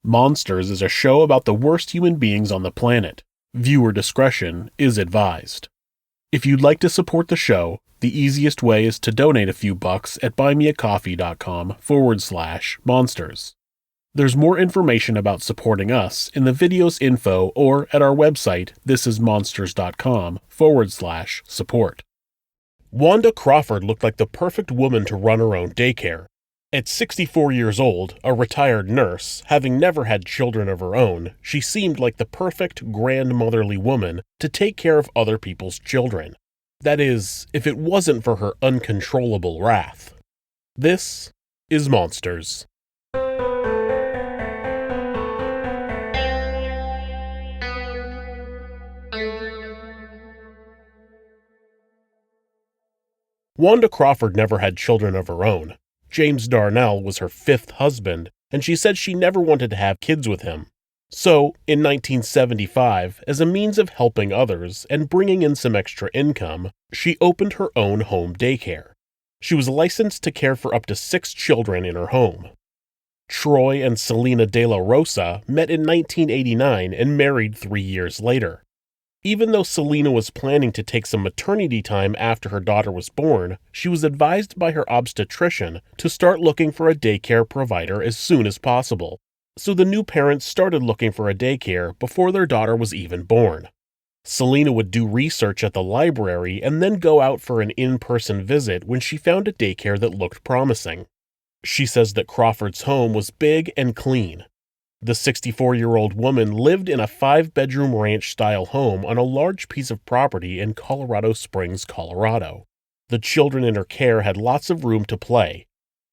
Monsters is a show about the worst human beings on the planet. Viewer discretion is advised. If you'd like to support the show, the easiest way is to donate a few bucks at buymeacoffee.com/monsters. There's more information about supporting us in the video's info or at our website thisismonsters.com/support. Wanda Crawford looked like the perfect woman to run her own daycare. At 64 years old, a retired nurse, having never had children of her own, she seemed like the perfect grandmotherly woman to take care of other people's children. That is, if it wasn't for her uncontrollable wrath. This is Monsters. Wanda Crawford never had children of her own. James Darnell was her fifth husband, and she said she never wanted to have kids with him. So, in 1975, as a means of helping others and bringing in some extra income, she opened her own home daycare. She was licensed to care for up to 6 children in her home. Troy and Selena De La Rosa met in 1989 and married 3 years later. Even though Selena was planning to take some maternity time after her daughter was born, she was advised by her obstetrician to start looking for a daycare provider as soon as possible. So the new parents started looking for a daycare before their daughter was even born. Selena would do research at the library and then go out for an in-person visit when she found a daycare that looked promising. She says that Crawford's home was big and clean. The 64-year-old woman lived in a 5-bedroom ranch-style home on a large piece of property in Colorado Springs, Colorado. The children in her care had lots of room to play.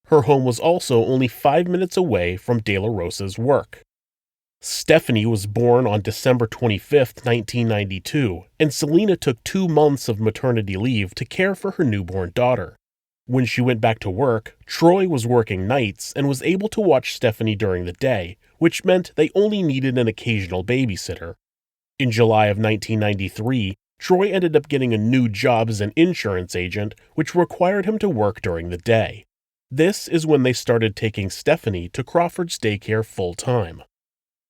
Her home was also only 5 minutes away from De La Rosa's work. Stephanie was born on December 25, 1992, and Selena took 2 months of maternity leave to care for her newborn daughter. When she went back to work, Troy was working nights and was able to watch Stephanie during the day, which meant they only needed an occasional babysitter. In July of 1993, Troy ended up getting a new job as an insurance agent, which required him to work during the day. This is when they started taking Stephanie to Crawford's daycare full-time.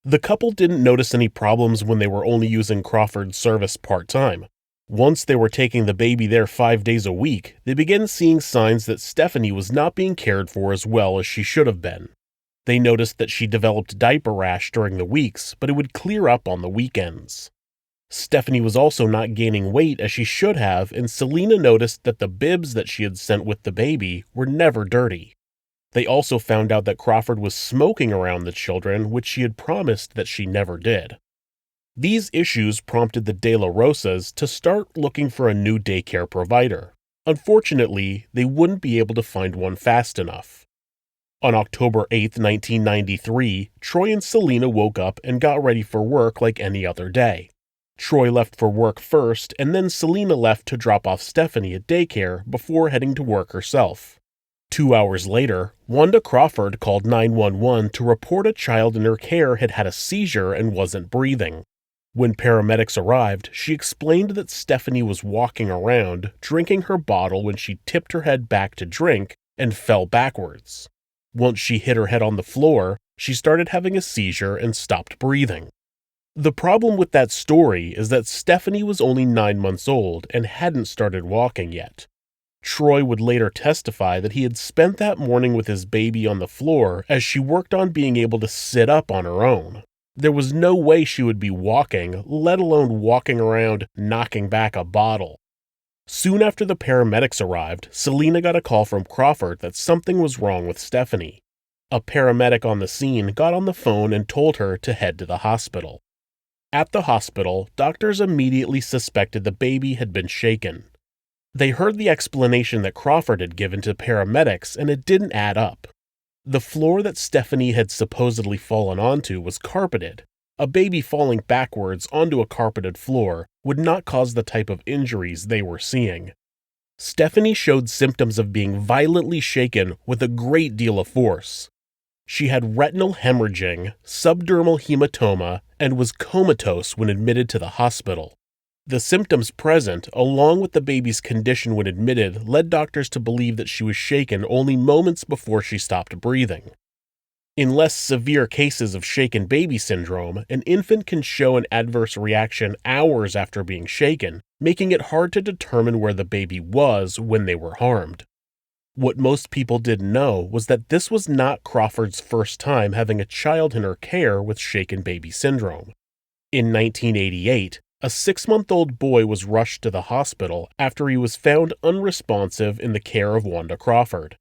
The couple didn't notice any problems when they were only using Crawford's service part-time. Once they were taking the baby there 5 days a week, they began seeing signs that Stephanie was not being cared for as well as she should have been. They noticed that she developed diaper rash during the weeks, but it would clear up on the weekends. Stephanie was also not gaining weight as she should have, and Selena noticed that the bibs that she had sent with the baby were never dirty. They also found out that Crawford was smoking around the children, which she had promised that she never did. These issues prompted the De La Rosas to start looking for a new daycare provider. Unfortunately, they wouldn't be able to find one fast enough. On October 8, 1993, Troy and Selena woke up and got ready for work like any other day. Troy left for work first, and then Selena left to drop off Stephanie at daycare before heading to work herself. 2 hours later, Wanda Crawford called 911 to report a child in her care had had a seizure and wasn't breathing. When paramedics arrived, she explained that Stephanie was walking around, drinking her bottle when she tipped her head back to drink and fell backwards. Once she hit her head on the floor, she started having a seizure and stopped breathing. The problem with that story is that Stephanie was only 9 months old and hadn't started walking yet. Troy would later testify that he had spent that morning with his baby on the floor as she worked on being able to sit up on her own. There was no way she would be walking, let alone walking around knocking back a bottle. Soon after the paramedics arrived, Selena got a call from Crawford that something was wrong with Stephanie. A paramedic on the scene got on the phone and told her to head to the hospital. At the hospital, doctors immediately suspected the baby had been shaken. They heard the explanation that Crawford had given to paramedics, and it didn't add up. The floor that Stephanie had supposedly fallen onto was carpeted. A baby falling backwards onto a carpeted floor would not cause the type of injuries they were seeing. Stephanie showed symptoms of being violently shaken with a great deal of force. She had retinal hemorrhaging, subdermal hematoma, and was comatose when admitted to the hospital. The symptoms present, along with the baby's condition when admitted, led doctors to believe that she was shaken only moments before she stopped breathing. In less severe cases of shaken baby syndrome, an infant can show an adverse reaction hours after being shaken, making it hard to determine where the baby was when they were harmed. What most people didn't know was that this was not Crawford's first time having a child in her care with shaken baby syndrome. In 1988, a 6-month-old boy was rushed to the hospital after he was found unresponsive in the care of Wanda Crawford.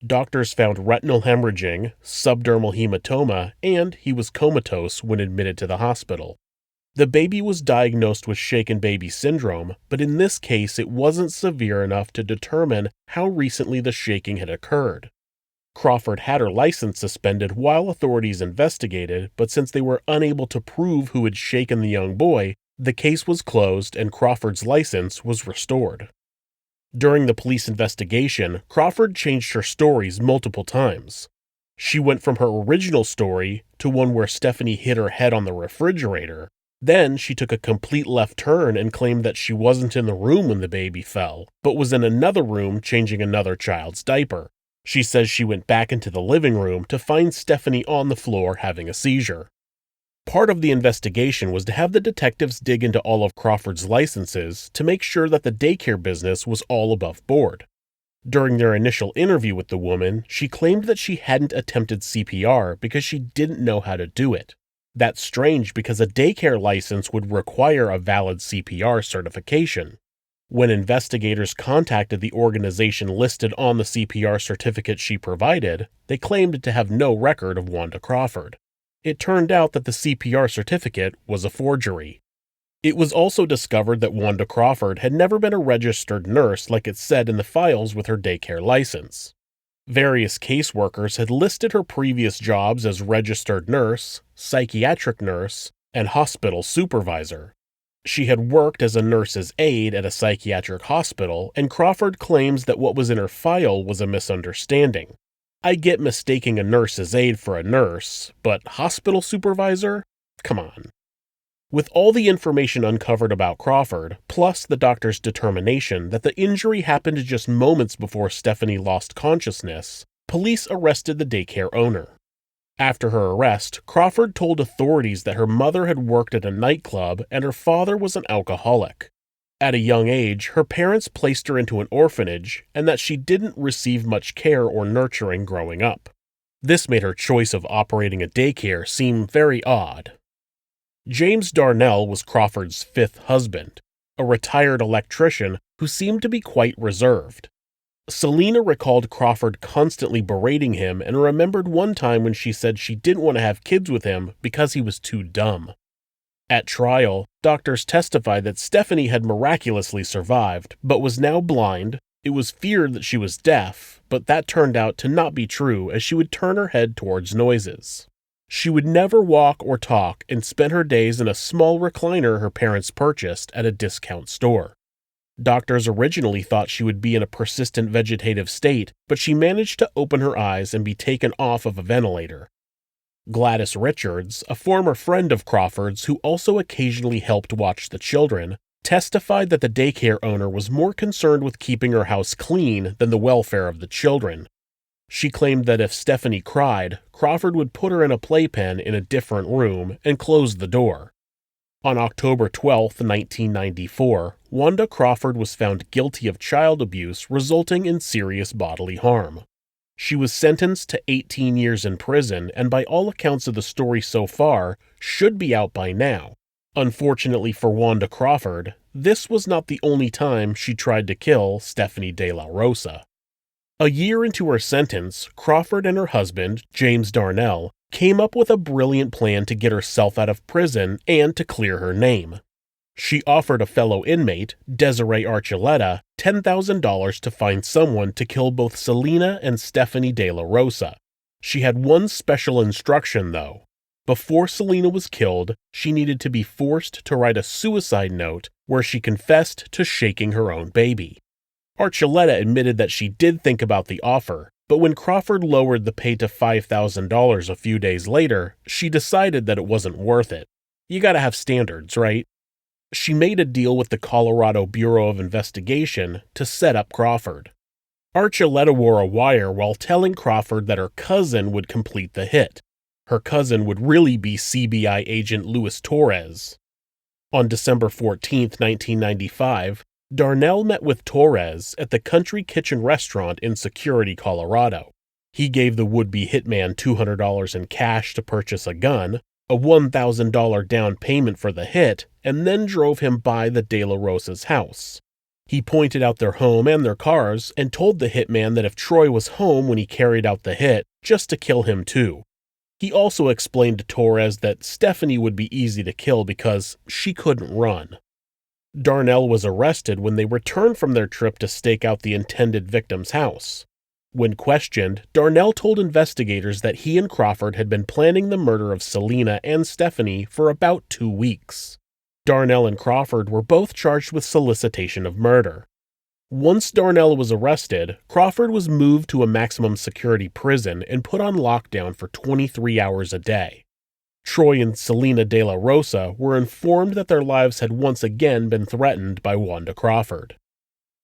Doctors found retinal hemorrhaging, subdermal hematoma, and he was comatose when admitted to the hospital. The baby was diagnosed with shaken baby syndrome, but in this case it wasn't severe enough to determine how recently the shaking had occurred. Crawford had her license suspended while authorities investigated, but since they were unable to prove who had shaken the young boy, the case was closed and Crawford's license was restored. During the police investigation, Crawford changed her stories multiple times. She went from her original story to one where Stephanie hit her head on the refrigerator. Then she took a complete left turn and claimed that she wasn't in the room when the baby fell, but was in another room changing another child's diaper. She says she went back into the living room to find Stephanie on the floor having a seizure. Part of the investigation was to have the detectives dig into all of Crawford's licenses to make sure that the daycare business was all above board. During their initial interview with the woman, she claimed that she hadn't attempted CPR because she didn't know how to do it. That's strange because a daycare license would require a valid CPR certification. When investigators contacted the organization listed on the CPR certificate she provided, they claimed to have no record of Wanda Crawford. It turned out that the CPR certificate was a forgery. It was also discovered that Wanda Crawford had never been a registered nurse like it said in the files with her daycare license. Various caseworkers had listed her previous jobs as registered nurse, psychiatric nurse, and hospital supervisor. She had worked as a nurse's aide at a psychiatric hospital, and Crawford claims that what was in her file was a misunderstanding. I get mistaking a nurse's aide for a nurse, but hospital supervisor? Come on. With all the information uncovered about Crawford, plus the doctor's determination that the injury happened just moments before Stephanie lost consciousness, police arrested the daycare owner. After her arrest, Crawford told authorities that her mother had worked at a nightclub and her father was an alcoholic. At a young age, her parents placed her into an orphanage, and that she didn't receive much care or nurturing growing up. This made her choice of operating a daycare seem very odd. James Darnell was Crawford's 5th husband, a retired electrician who seemed to be quite reserved. Selena recalled Crawford constantly berating him and remembered one time when she said she didn't want to have kids with him because he was too dumb. At trial, doctors testified that Stephanie had miraculously survived, but was now blind. It was feared that she was deaf, but that turned out to not be true as she would turn her head towards noises. She would never walk or talk and spent her days in a small recliner her parents purchased at a discount store. Doctors originally thought she would be in a persistent vegetative state, but she managed to open her eyes and be taken off of a ventilator. Gladys Richards, a former friend of Crawford's who also occasionally helped watch the children, testified that the daycare owner was more concerned with keeping her house clean than the welfare of the children. She claimed that if Stephanie cried, Crawford would put her in a playpen in a different room and close the door. On October 12, 1994, Wanda Crawford was found guilty of child abuse resulting in serious bodily harm. She was sentenced to 18 years in prison and by all accounts of the story so far, should be out by now. Unfortunately for Wanda Crawford, this was not the only time she tried to kill Stephanie De La Rosa. A year into her sentence, Crawford and her husband, James Darnell, came up with a brilliant plan to get herself out of prison and to clear her name. She offered a fellow inmate, Desiree Archuleta, $10,000 to find someone to kill both Selena and Stephanie De La Rosa. She had one special instruction, though. Before Selena was killed, she needed to be forced to write a suicide note where she confessed to shaking her own baby. Archuleta admitted that she did think about the offer, but when Crawford lowered the pay to $5,000 a few days later, she decided that it wasn't worth it. You gotta have standards, right? She made a deal with the Colorado Bureau of Investigation to set up Crawford. Archuleta wore a wire while telling Crawford that her cousin would complete the hit. Her cousin would really be CBI agent Luis Torres. On December 14, 1995, Darnell met with Torres at the Country Kitchen restaurant in Security, Colorado. He gave the would-be hitman $200 in cash to purchase a gun, a $1,000 down payment for the hit, and then drove him by the De La Rosa's house. He pointed out their home and their cars and told the hitman that if Troy was home when he carried out the hit, just to kill him too. He also explained to Torres that Stephanie would be easy to kill because she couldn't run. Darnell was arrested when they returned from their trip to stake out the intended victim's house. When questioned, Darnell told investigators that he and Crawford had been planning the murder of Selena and Stephanie for about 2 weeks. Darnell and Crawford were both charged with solicitation of murder. Once Darnell was arrested, Crawford was moved to a maximum security prison and put on lockdown for 23 hours a day. Troy and Selena De La Rosa were informed that their lives had once again been threatened by Wanda Crawford.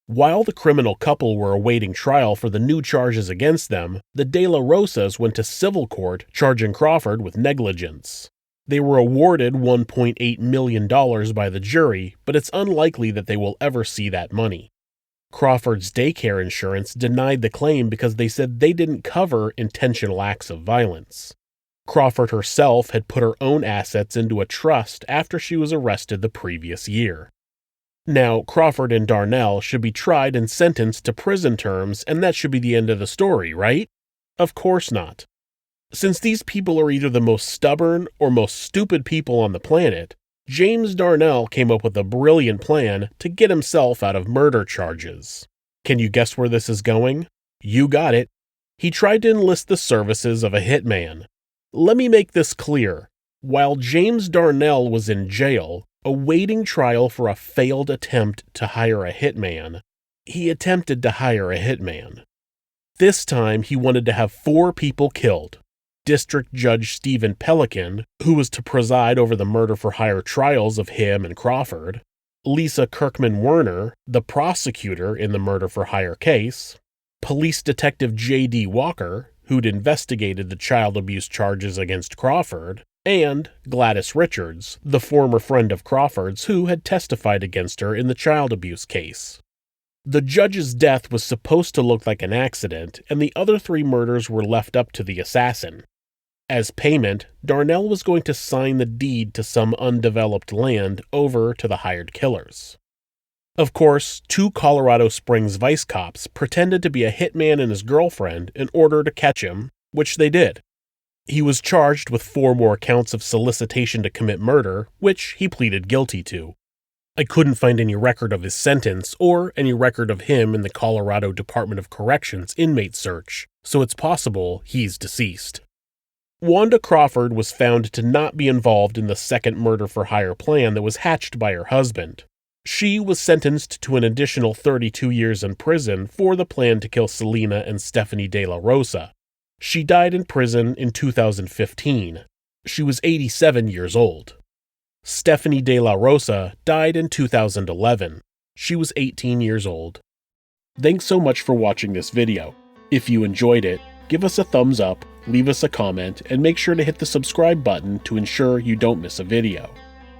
While the criminal couple were awaiting trial for the new charges against them, the De La Rosas went to civil court charging Crawford with negligence. They were awarded $1.8 million by the jury, but it's unlikely that they will ever see that money. Crawford's daycare insurance denied the claim because they said they didn't cover intentional acts of violence. Crawford herself had put her own assets into a trust after she was arrested the previous year. Now, Crawford and Darnell should be tried and sentenced to prison terms, and that should be the end of the story, right? Of course not. Since these people are either the most stubborn or most stupid people on the planet, James Darnell came up with a brilliant plan to get himself out of murder charges. Can you guess where this is going? You got it. He tried to enlist the services of a hitman. Let me make this clear. While James Darnell was in jail, awaiting trial for a failed attempt to hire a hitman, he attempted to hire a hitman. This time he wanted to have 4 people killed. District Judge Stephen Pelican, who was to preside over the murder-for-hire trials of him and Crawford, Lisa Kirkman Werner, the prosecutor in the murder-for-hire case, Police Detective J.D. Walker, who'd investigated the child abuse charges against Crawford, and Gladys Richards, the former friend of Crawford's who had testified against her in the child abuse case. The judge's death was supposed to look like an accident, and the other 3 murders were left up to the assassin. As payment, Darnell was going to sign the deed to some undeveloped land over to the hired killers. Of course, 2 Colorado Springs vice cops pretended to be a hitman and his girlfriend in order to catch him, which they did. He was charged with 4 more counts of solicitation to commit murder, which he pleaded guilty to. I couldn't find any record of his sentence or any record of him in the Colorado Department of Corrections inmate search, so it's possible he's deceased. Wanda Crawford was found to not be involved in the second murder-for-hire plan that was hatched by her husband. She was sentenced to an additional 32 years in prison for the plan to kill Selena and Stephanie De La Rosa. She died in prison in 2015. She was 87 years old. Stephanie De La Rosa died in 2011. She was 18 years old. Thanks so much for watching this video. If you enjoyed it, give us a thumbs up, leave us a comment, and make sure to hit the subscribe button to ensure you don't miss a video.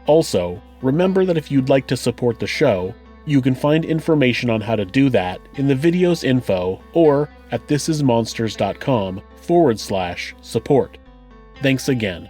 Also, remember that if you'd like to support the show, you can find information on how to do that in the video's info or at thisismonsters.com/support. Thanks again.